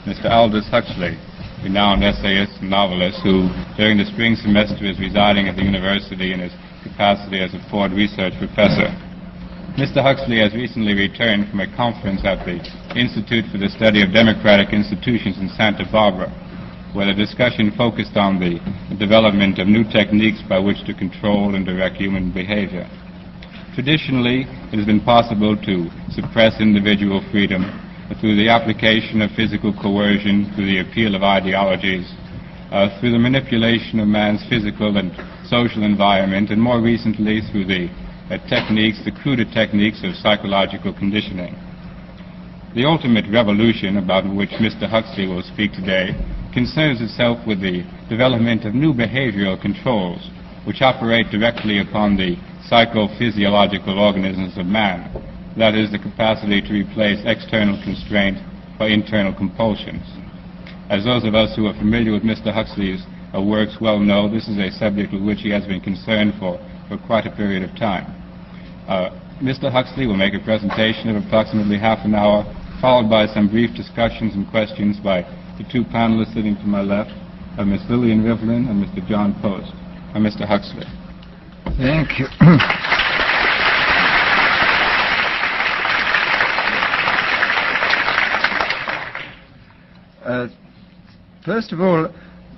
Mr. Άλντους Χάξλεϊ, renowned essayist and novelist who, during the spring semester, is residing at the university in his capacity as a Ford Research Professor. Mr. Huxley has recently returned from a conference at the Institute for the Study of Democratic Institutions in Santa Barbara, where the discussion focused on the development of new techniques by which to control and direct human behavior. Traditionally, it has been possible to suppress individual freedom through the application of physical coercion, through the appeal of ideologies, through the manipulation of man's physical and social environment, and more recently through the cruder techniques of psychological conditioning. The ultimate revolution about which Mr. Huxley will speak today concerns itself with the development of new behavioral controls which operate directly upon the psychophysiological organisms of man, that is, the capacity to replace external constraint by internal compulsions. As those of us who are familiar with Mr. Huxley's works well know, this is a subject with which he has been concerned for quite a period of time. Mr. Huxley will make a presentation of approximately half an hour, followed by some brief discussions and questions by the two panelists sitting to my left, Ms. Lillian Rivlin and Mr. John Post. Mr. Huxley. Thank you. First of all,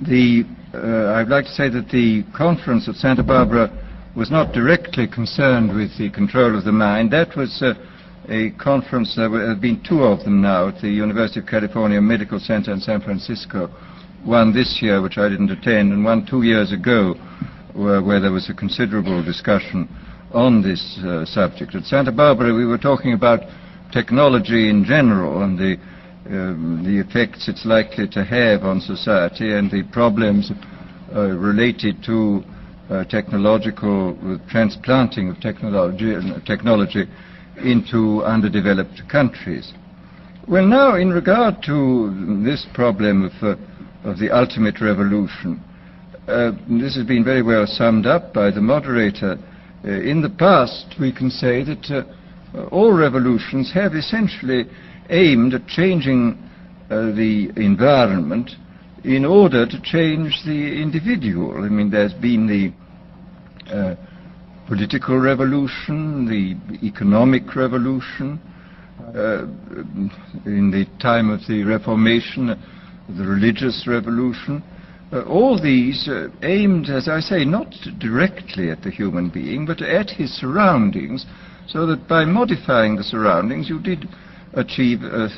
I'd like to say that the conference at Santa Barbara was not directly concerned with the control of the mind. That was a conference, there have been two of them now at the University of California Medical Center in San Francisco. One this year, which I didn't attend, and one 2 years ago, where there was a considerable discussion on this subject. At Santa Barbara, we were talking about technology in general and the effects it's likely to have on society and the problems related to technological transplanting of technology into underdeveloped countries. Well, now, in regard to this problem of the ultimate revolution, this has been very well summed up by the moderator. In the past, we can say that all revolutions have essentially aimed at changing the environment in order to change the individual. I mean, there's been the political revolution, the economic revolution, in the time of the Reformation, the religious revolution. All these aimed, as I say, not directly at the human being, but at his surroundings, so that by modifying the surroundings you did achieve, at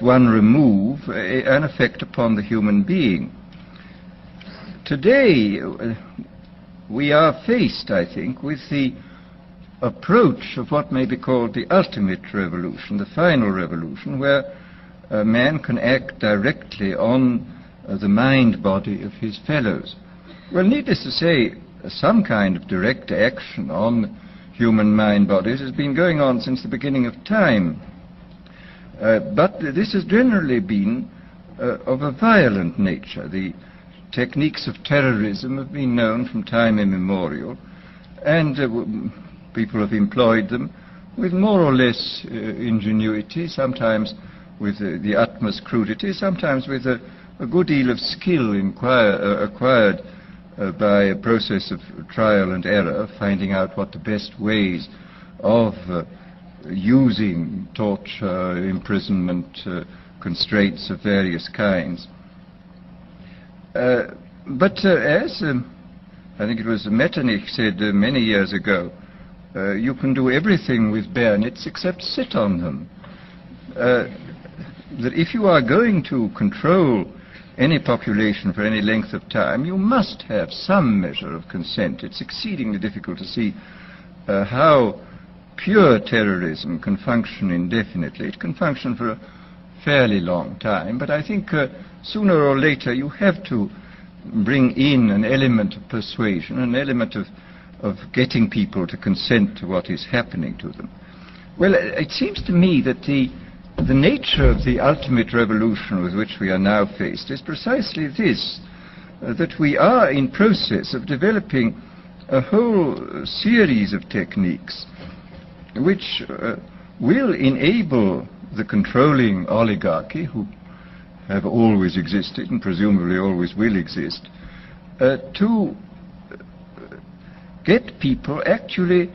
one remove, an effect upon the human being. Today, we are faced, I think, with the approach of what may be called the ultimate revolution, the final revolution, where man can act directly on the mind-body of his fellows. Well, needless to say, some kind of direct action on human mind bodies has been going on since the beginning of time. But this has generally been of a violent nature. The techniques of terrorism have been known from time immemorial, and people have employed them with more or less ingenuity, sometimes with the utmost crudity, sometimes with a good deal of skill acquired by a process of trial and error, finding out what the best ways of using torture, imprisonment, constraints of various kinds. But as I think it was Metternich said many years ago, you can do everything with bayonets except sit on them. That if you are going to control any population for any length of time, you must have some measure of consent. It's exceedingly difficult to see how pure terrorism can function indefinitely. It can function for a fairly long time, but I think sooner or later you have to bring in an element of persuasion, an element of getting people to consent to what is happening to them. Well, it seems to me that the nature of the ultimate revolution with which we are now faced is precisely this, that we are in process of developing a whole series of techniques which will enable the controlling oligarchy, who have always existed and presumably always will exist, to get people actually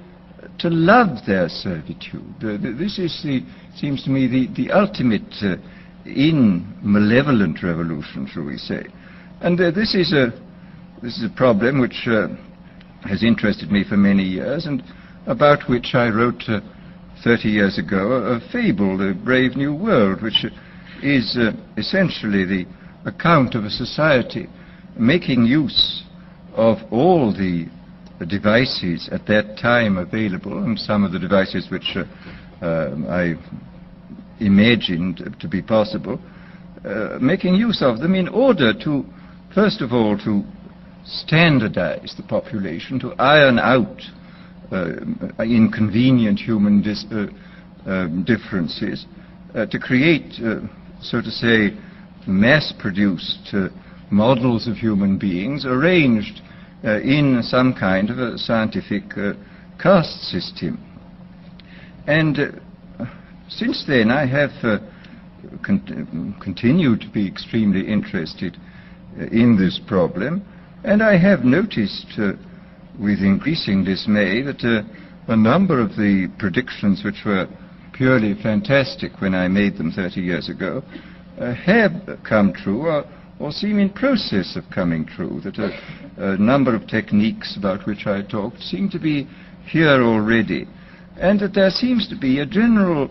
to love their servitude. This is seems to me the ultimate in malevolent revolution, shall we say. And this is a problem which has interested me for many years, and about which I wrote 30 years ago a fable, The Brave New World, which is essentially the account of a society making use of all the devices at that time available, and some of the devices which I imagined to be possible, making use of them in order to, first of all, to standardize the population, to iron out inconvenient human differences, to create, so to say, mass-produced models of human beings arranged in some kind of a scientific caste system. And since then I have continued to be extremely interested in this problem, and I have noticed with increasing dismay that a number of the predictions which were purely fantastic when I made them 30 years ago have come true or seem in process of coming true, that a number of techniques about which I talked seem to be here already, and that there seems to be a general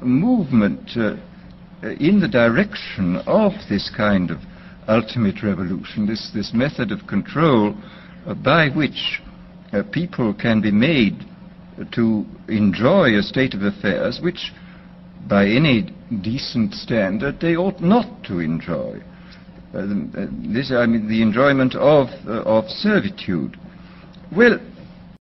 movement in the direction of this kind of ultimate revolution, this method of control by which people can be made to enjoy a state of affairs which, by any decent standard, they ought not to enjoy. I mean the enjoyment of servitude. Well,